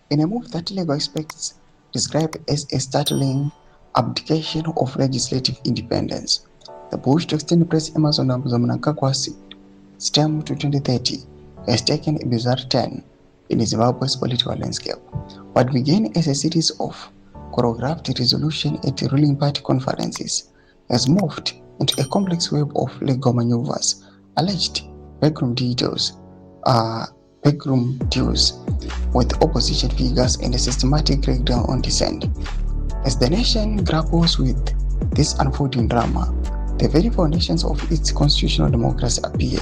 in a move that legal experts describe as a startling abdication of legislative independence. The push to extend President Emerson Mnangagwa's term to 2030 has taken a bizarre turn in Zimbabwe's political landscape. What began as a series of choreographed resolutions at ruling party conferences has morphed into a complex web of legal maneuvers, alleged backroom deals, with opposition figures and a systematic crackdown on dissent. As the nation grapples with this unfolding drama, the very foundations of its constitutional democracy appear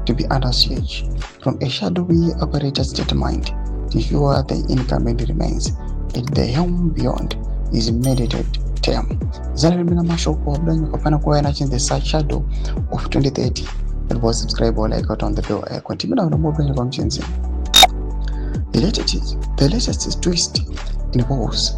to be under siege, from a shadowy apparatus determined to ensure the incumbent remains at the helm beyond his mandated term. Zalibina Mashoko Blanyo Kapanakoya in the shadow of 2030. That was subscribe or like out on the bell icon. The latest twist involves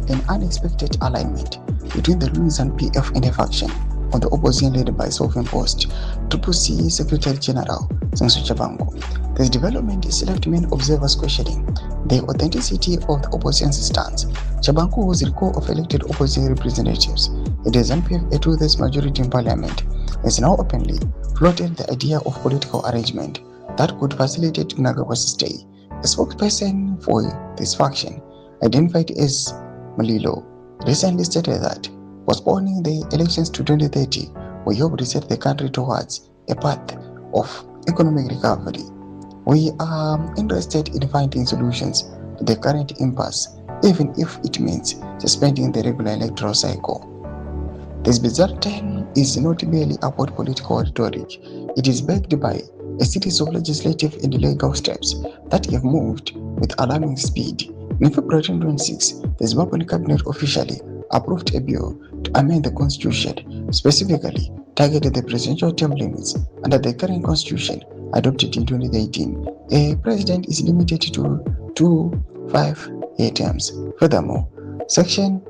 an unexpected alignment between the ruling ZANU-PF and a faction on the opposition led by self-imposed CCC Secretary General CHABANGU. This development is left many observers questioning the authenticity of the opposition's stance. CHABANGU was the core of elected opposition representatives. It is ZANU-PF a two-thirds majority in parliament, has now openly floated the idea of political arrangement that could facilitate mnangagwa's stay. A spokesperson for this faction, identified as Malilo, recently stated that postponing the elections to 2030 will help reset the country towards a path of economic recovery. We are interested in finding solutions to the current impasse, even if it means suspending the regular electoral cycle. This bizarre turn is not merely about political rhetoric, it is backed by a series of legislative and legal steps that have moved with alarming speed. In February 2026, the Zimbabwean cabinet officially approved a bill to amend the constitution, specifically targeted the presidential term limits. Under the current constitution, adopted in 2018, a president is limited to 2 5-year terms. Furthermore, Section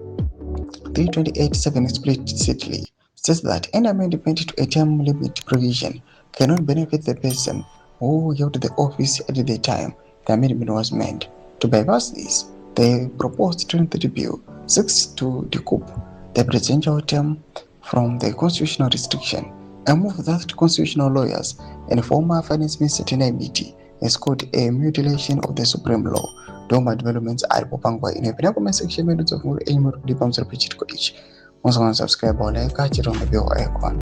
328(7) explicitly states that any amendment to a term limit provision cannot benefit the person who held the office at the time the amendment was made. To bypass this, the proposed 2030 bill seeks to decouple the presidential term from the constitutional restriction, a move that constitutional lawyers and former finance minister Naibiti has called a mutilation of the supreme law. Doma developments are popangwa in a comment section. Minutes of more aim to subscribe or like on the bell icon.